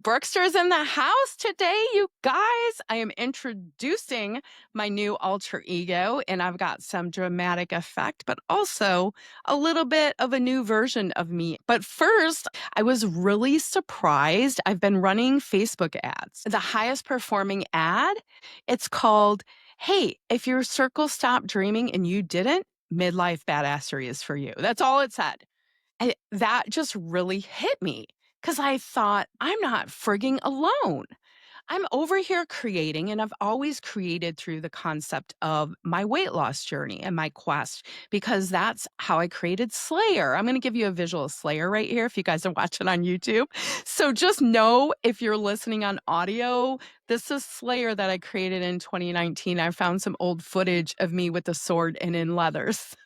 Brookster's in the house today, you guys. I am introducing my new alter ego, and I've got some dramatic effect, but also a little bit of a new version of me. But first, I was really surprised. I've been running Facebook ads. The highest performing ad, it's called, "Hey, if your circle stopped dreaming and you didn't, midlife badassery is for you." That's all it said. And that just really hit me because I thought, I'm not frigging alone. I'm over here creating, and I've always created through the concept of my weight loss journey and my quest, because that's how I created Slayer. I'm going to give you a visual of Slayer right here if you guys are watching on YouTube. So just know if you're listening on audio, this is Slayer that I created in 2019. I found some old footage of me with a sword and in leathers.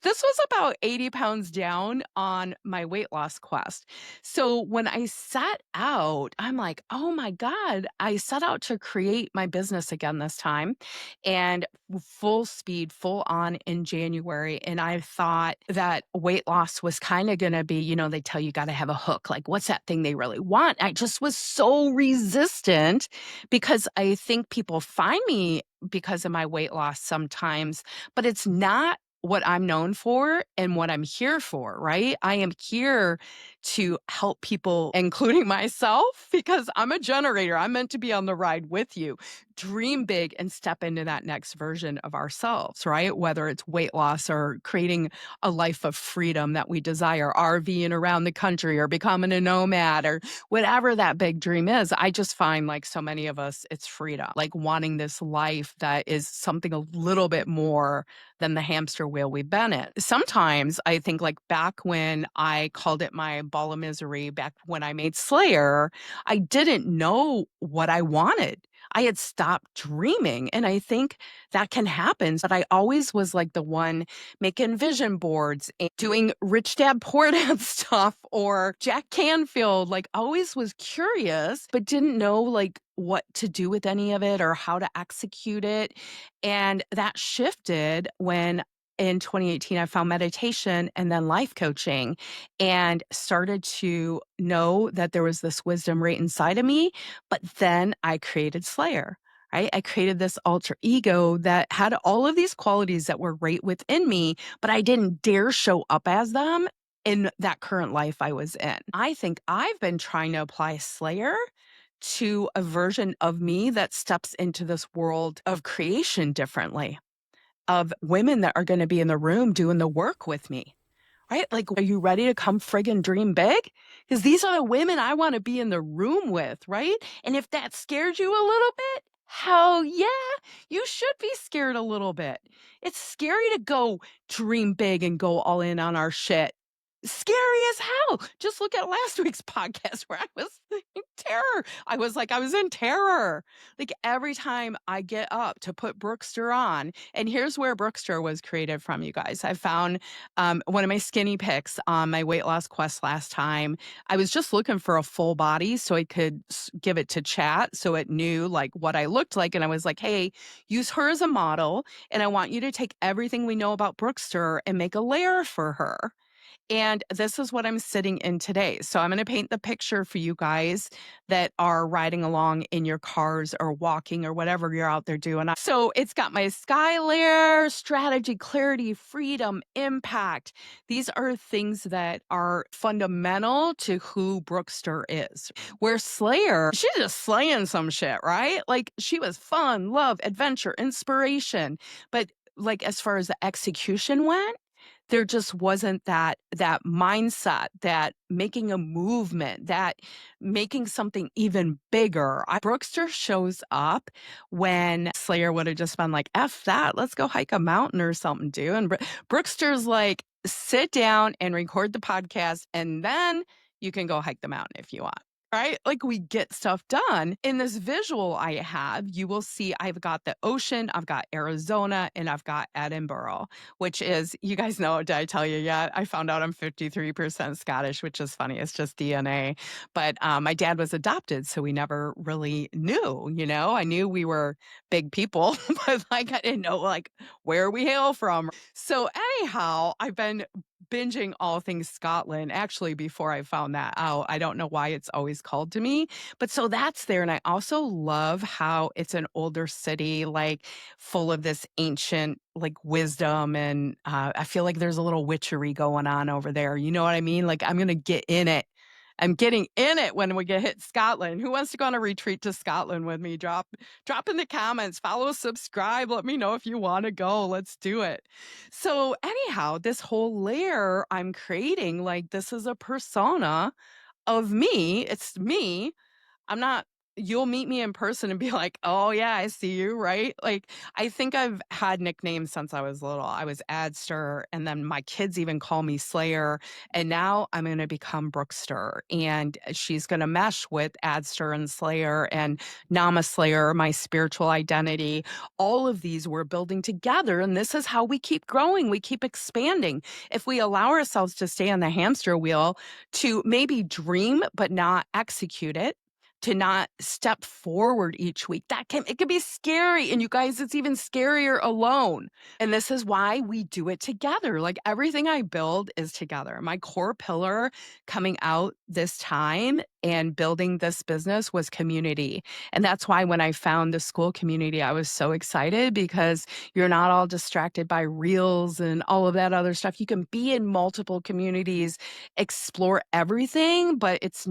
This was about 80 pounds down on my weight loss quest. So when I set out, I'm like, oh my God, I set out to create my business again this time and full speed, full on in January. And I thought that weight loss was kind of going to be, they tell you got to have a hook. Like, what's that thing they really want? I just was so resistant because I think people find me because of my weight loss sometimes, but it's not what I'm known for and what I'm here for, right? I am here to help people, including myself, because I'm a generator. I'm meant to be on the ride with you. Dream big and step into that next version of ourselves, right? Whether it's weight loss or creating a life of freedom that we desire, RVing around the country or becoming a nomad or whatever that big dream is. I just find like so many of us, it's freedom, like wanting this life that is something a little bit more than the hamster wheel we've been in. Sometimes I think like back when I called it my ball of misery, back when I made Slayer, I didn't know what I wanted. I had stopped dreaming. And I think that can happen. But I always was like the one making vision boards and doing Rich Dad Poor Dad stuff or Jack Canfield, like always was curious, but didn't know like what to do with any of it or how to execute it. And that shifted when in 2018, I found meditation and then life coaching and started to know that there was this wisdom right inside of me. But then I created Slayer, right? I created this alter ego that had all of these qualities that were right within me, but I didn't dare show up as them in that current life I was in. I think I've been trying to apply Slayer to a version of me that steps into this world of creation differently, of women that are going to be in the room doing the work with me, right? Like, are you ready to come friggin' dream big? Because these are the women I want to be in the room with, right? And if that scares you a little bit, hell yeah, you should be scared a little bit. It's scary to go dream big and go all in on our shit. Scary as hell. Just look at last week's podcast where I was in terror. I was in terror. Like every time I get up to put Brookster on, and here's where Brookster was created from, you guys. I found one of my skinny pics on my weight loss quest last time. I was just looking for a full body so I could give it to chat so it knew like what I looked like. And I was like, hey, use her as a model. And I want you to take everything we know about Brookster and make a layer for her. And this is what I'm sitting in today. So I'm going to paint the picture for you guys that are riding along in your cars or walking or whatever you're out there doing. So it's got my sky layer, strategy, clarity, freedom, impact. These are things that are fundamental to who Brookster is. Where Slayer, she's just slaying some shit, right? Like she was fun, love, adventure, inspiration. But like as far as the execution went, there just wasn't that mindset, that making a movement, that making something even bigger. Brookster shows up when Slayer would have just been like, F that, let's go hike a mountain or something, dude. And Brookster's like, sit down and record the podcast, and then you can go hike the mountain if you want. Right? Like we get stuff done. In this visual I have, you will see I've got the ocean, I've got Arizona, and I've got Edinburgh, which is, you guys know, did I tell you yet? I found out I'm 53% Scottish, which is funny. It's just DNA. But my dad was adopted, so we never really knew, I knew we were big people, but like I didn't know like where we hail from. So anyhow, I've been binging all things Scotland, actually, before I found that out. I don't know why it's always called to me, but so that's there, and I also love how it's an older city, like, full of this ancient, like, wisdom, and, I feel like there's a little witchery going on over there, you know what I mean? Like, I'm gonna get in it. I'm getting in it when we get hit Scotland. Who wants to go on a retreat to Scotland with me? Drop in the comments, follow, subscribe, let me know if you wanna go, let's do it. So, anyhow, this whole layer I'm creating, like, this is a persona of me, it's me. I'm not You'll meet me in person and be like, "Oh, yeah, I see you," right? Like, I think I've had nicknames since I was little. I was Adster, and then my kids even call me Slayer, and now I'm gonna become Brookster, and she's gonna mesh with Adster and Slayer and Nama Slayer, my spiritual identity. All of these we're building together, and this is how we keep growing, we keep expanding. If we allow ourselves to stay on the hamster wheel, to maybe dream but not execute it, to not step forward each week. It can be scary, and you guys, it's even scarier alone. And this is why we do it together. Like, everything I build is together. My core pillar coming out this time and building this business was community. And that's why when I found the school community, I was so excited, because you're not all distracted by reels and all of that other stuff. You can be in multiple communities, explore everything, but it's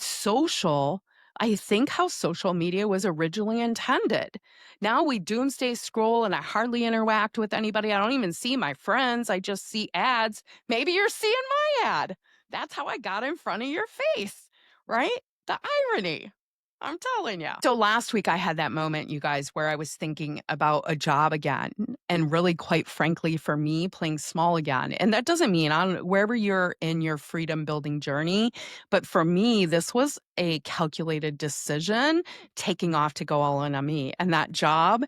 social. I think how social media was originally intended. Now we doomsday scroll, and I hardly interact with anybody. I don't even see my friends. I just see ads. Maybe you're seeing my ad. That's how I got in front of your face, right? The irony. I'm telling you. So last week I had that moment, you guys, where I was thinking about a job again, and really, quite frankly, for me, playing small again. And that doesn't mean wherever you're in your freedom building journey, but for me, this was a calculated decision, taking off to go all in on me. And that job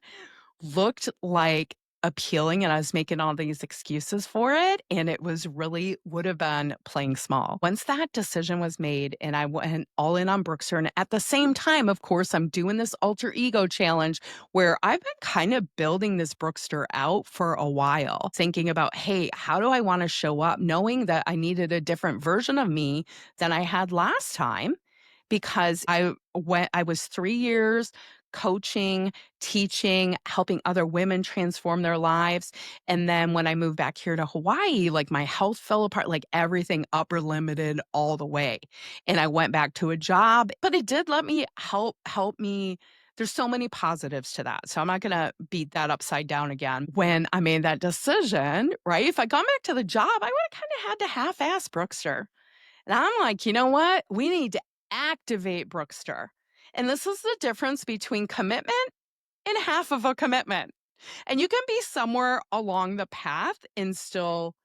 looked like appealing, and I was making all these excuses for it, and it was really would have been playing small. Once that decision was made and I went all in on Brookster, and at the same time, of course, I'm doing this alter ego challenge where I've been kind of building this Brookster out for a while, thinking about, hey, how do I want to show up, knowing that I needed a different version of me than I had last time, because I was 3 years coaching, teaching, helping other women transform their lives. And then when I moved back here to Hawaii, like, my health fell apart, like everything upper limited all the way. And I went back to a job, but it did let me help me. There's so many positives to that. So I'm not going to beat that upside down again. When I made that decision, right? If I gone back to the job, I would have kind of had to half-ass Brookster. And I'm like, you know what? We need to activate Brookster. And this is the difference between commitment and half of a commitment. And you can be somewhere along the path and still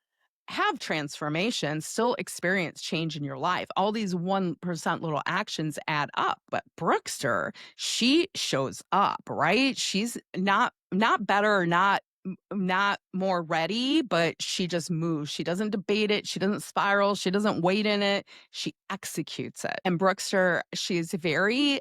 have transformation, still experience change in your life. All these 1% little actions add up. But Brookster, she shows up, right? She's not better, or not more ready, but she just moves. She doesn't debate it. She doesn't spiral. She doesn't wait in it. She executes it. And Brookster, she's very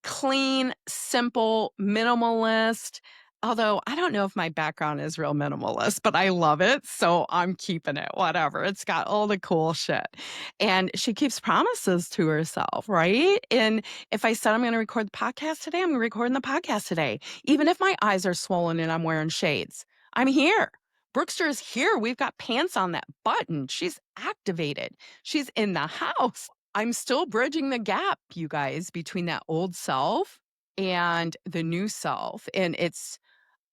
clean, simple, minimalist. Although I don't know if my background is real minimalist, but I love it. So I'm keeping it, whatever. It's got all the cool shit. And she keeps promises to herself, right? And if I said I'm going to record the podcast today, I'm recording the podcast today. Even if my eyes are swollen and I'm wearing shades, I'm here. Brookster is here. We've got pants on that button. She's activated. She's in the house. I'm still bridging the gap, you guys, between that old self and the new self. And it's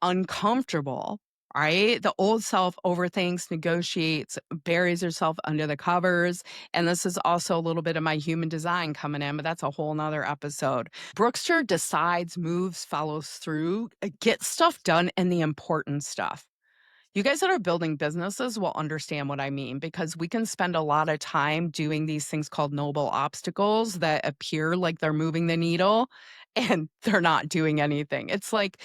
uncomfortable, right? The old self overthinks, negotiates, buries herself under the covers. And this is also a little bit of my human design coming in, but that's a whole nother episode. Brookster decides, moves, follows through, gets stuff done, and the important stuff. You guys that are building businesses will understand what I mean, because we can spend a lot of time doing these things called noble obstacles that appear like they're moving the needle, and they're not doing anything. It's like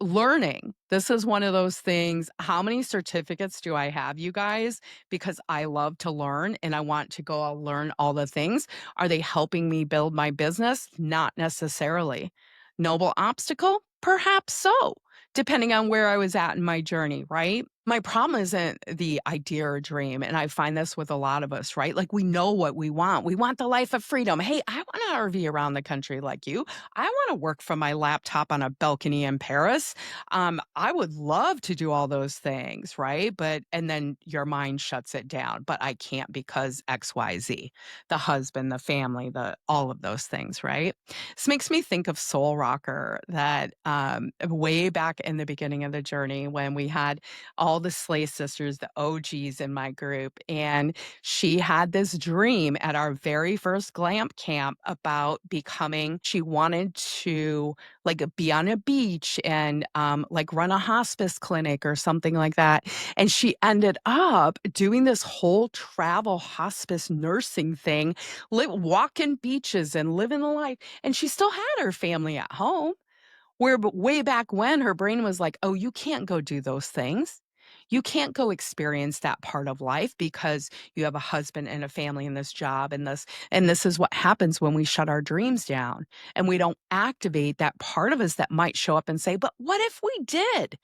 learning. This is one of those things. How many certificates do I have, you guys? Because I love to learn and I want to go out learn all the things. Are they helping me build my business? Not necessarily. Noble obstacle? Perhaps so, depending on where I was at in my journey, right? My problem isn't the idea or dream, and I find this with a lot of us, right? Like, we know what we want. We want the life of freedom. Hey, I want to RV around the country like you. I want to work from my laptop on a balcony in Paris. I would love to do all those things, right? And then your mind shuts it down. But I can't because XYZ, the husband, the family, all of those things, right? This makes me think of Soul Rocker, that way back in the beginning of the journey when we had all the Slay Sisters, the OGs in my group. And she had this dream at our very first glam camp about she wanted to like be on a beach and like run a hospice clinic or something like that. And she ended up doing this whole travel hospice nursing thing, walking beaches and living the life. And she still had her family at home. Where but way back when her brain was like, "Oh, you can't go do those things. You can't go experience that part of life because you have a husband and a family and this job and this is what happens when we shut our dreams down and we don't activate that part of us that might show up and say, "But what if we did?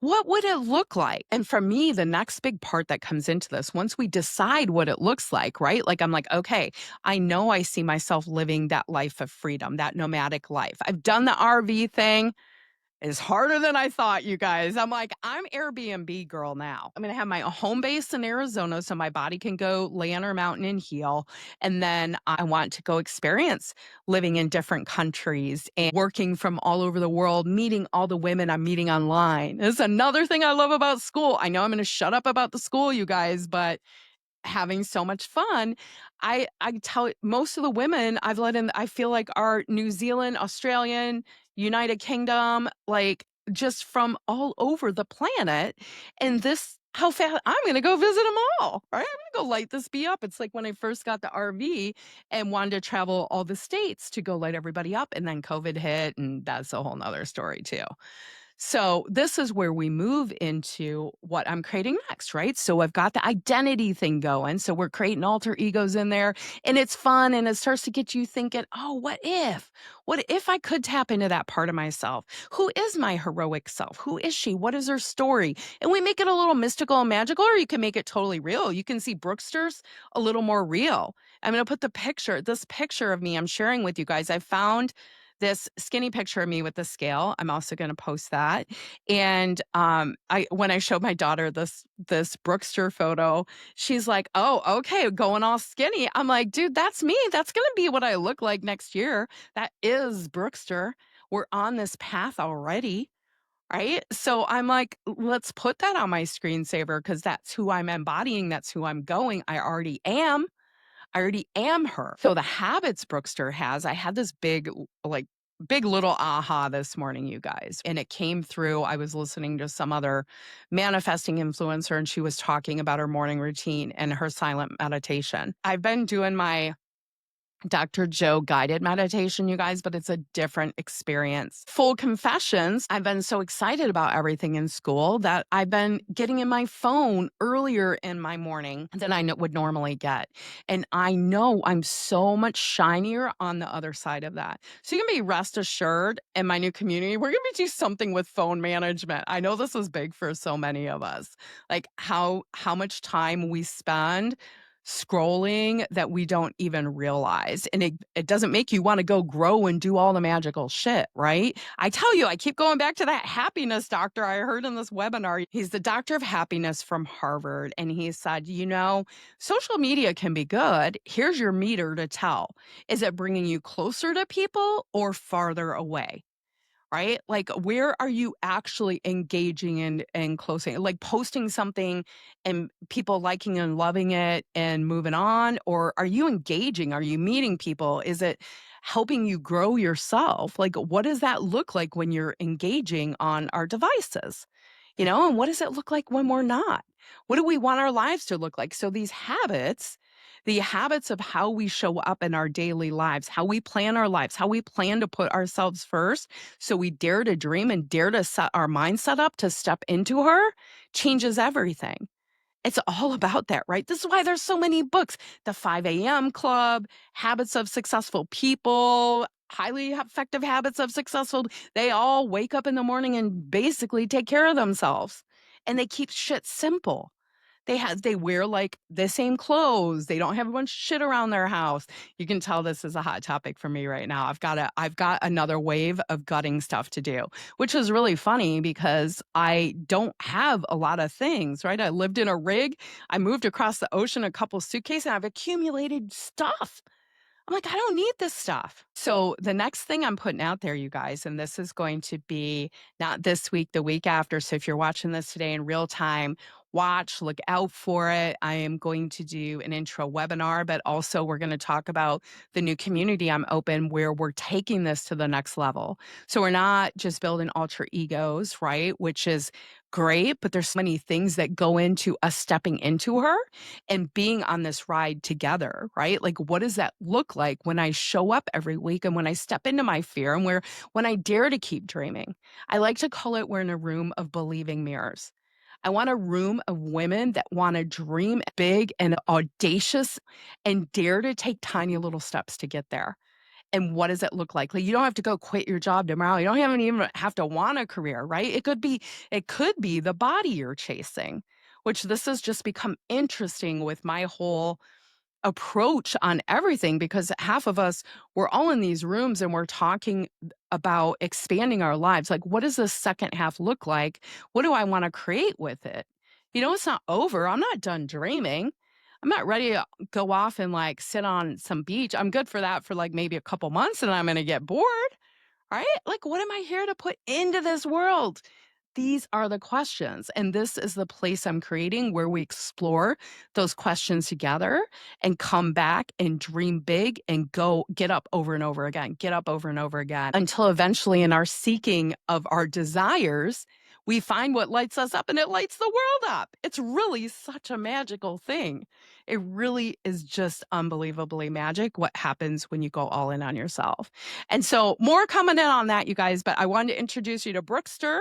What would it look like?" And for me, the next big part that comes into this, once we decide what it looks like, right? Like, I'm like, okay, I know I see myself living that life of freedom, that nomadic life. I've done the RV thing. It's harder than I thought, you guys. I'm like, I'm Airbnb girl now. I'm gonna have my home base in Arizona so my body can go lay on our mountain and heal. And then I want to go experience living in different countries and working from all over the world, meeting all the women I'm meeting online. This is another thing I love about school. I know I'm gonna shut up about the school, you guys, but having so much fun. I tell most of the women I've let in, I feel like are New Zealand, Australian, United Kingdom, like just from all over the planet. And this, how fast I'm going to go visit them all, right? I'm going to go light this bee up. It's like when I first got the RV and wanted to travel all the states to go light everybody up. And then COVID hit, and that's a whole nother story too. So this is where we move into what I'm creating next, right? So I've got the identity thing going. So we're creating alter egos in there and it's fun and it starts to get you thinking, oh, what if? What if I could tap into that part of myself? Who is my heroic self? Who is she? What is her story? And we make it a little mystical and magical, or you can make it totally real. You can see Brookster's a little more real. I'm going to put this picture of me I'm sharing with you guys. I found this skinny picture of me with the scale. I'm also going to post that. And I when I showed my daughter this Brookster photo, she's like, "Oh, okay, going all skinny." I'm like, "Dude, that's me. That's going to be what I look like next year. That is Brookster. We're on this path already." Right? So I'm like, let's put that on my screensaver because that's who I'm embodying. That's who I'm going. I already am her. So the habits Brookster has, I had this big little aha this morning, you guys. And it came through. I was listening to some other manifesting influencer, and she was talking about her morning routine and her silent meditation. I've been doing my Dr. Joe guided meditation, you guys, but it's a different experience. Full confessions, I've been so excited about everything in school that I've been getting in my phone earlier in my morning than I would normally get. And I know I'm so much shinier on the other side of that. So you can be rest assured in my new community, we're going to do something with phone management. I know this is big for so many of us, like how much time we spend scrolling that we don't even realize. And it doesn't make you want to go grow and do all the magical shit, right? I tell you, I keep going back to that happiness doctor I heard in this webinar. He's the doctor of happiness from Harvard. And he said, social media can be good. Here's your meter to tell. Is it bringing you closer to people or farther away? Right? Like, where are you actually engaging and closing, like posting something and people liking and loving it and moving on? Or are you engaging? Are you meeting people? Is it helping you grow yourself? Like, what does that look like when you're engaging on our devices? And what does it look like when we're not? What do we want our lives to look like? So these habits, the habits of how we show up in our daily lives, how we plan our lives, how we plan to put ourselves first, so we dare to dream and dare to set our mindset up to step into her, changes everything. It's all about that, right? This is why there's so many books. The 5 a.m. Club, Habits of Successful People, Highly Effective Habits of Successful. They all wake up in the morning and basically take care of themselves. and they keep shit simple. They wear, like, the same clothes, they don't have a bunch of shit around their house. You can tell this is a hot topic for me right now. I've got another wave of gutting stuff to do, which is really funny because I don't have a lot of things, right? I lived in a rig, I moved across the ocean, a couple suitcases, and I've accumulated stuff. I'm like, I don't need this stuff. So the next thing I'm putting out there, you guys, and this is going to be not this week, the week after. So if you're watching this today in real time, watch, look out for it. I am going to do an intro webinar, but also we're going to talk about the new community I'm open where we're taking this to the next level. So we're not just building alter egos, right? Which is great, but there's so many things that go into us stepping into her and being on this ride together, right? Like, what does that look like when I show up every week and when I step into my fear and when I dare to keep dreaming? I like to call it we're in a room of believing mirrors. I want a room of women that want to dream big and audacious and dare to take tiny little steps to get there. And what does it look like? Like, you don't have to go quit your job tomorrow. You don't even have to want a career, right? It could be the body you're chasing, which this has just become interesting with my whole approach on everything because half of us, we're all in these rooms and we're talking about expanding our lives. Like, what does the second half look like? What do I want to create with it? It's not over. I'm not done dreaming. I'm not ready to go off and like sit on some beach. I'm good for that for like maybe a couple months and I'm going to get bored. Right? Like, what am I here to put into this world? These are the questions. And this is the place I'm creating where we explore those questions together and come back and dream big and go get up over and over again, get up over and over again until eventually, in our seeking of our desires, we find what lights us up and it lights the world up. It's really such a magical thing. It really is just unbelievably magic what happens when you go all in on yourself. And so, more coming in on that, you guys, but I wanted to introduce you to Brookster.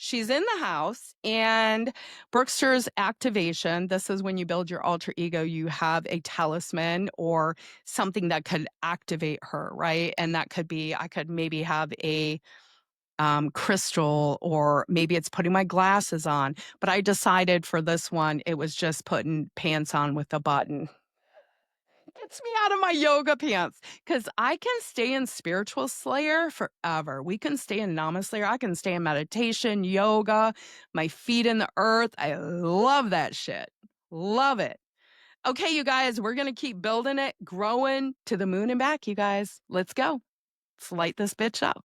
She's in the house, and Brookster's activation. This is when you build your alter ego, you have a talisman or something that could activate her, right? And that could be, I could maybe have a crystal, or maybe it's putting my glasses on. But I decided for this one, it was just putting pants on with a button. Gets me out of my yoga pants because I can stay in spiritual slayer forever. We can stay in nama slayer. I can stay in meditation, yoga, my feet in the earth. I love that shit. Love it. Okay, you guys, we're going to keep building it, growing to the moon and back, you guys. Let's go. Let's light this bitch up.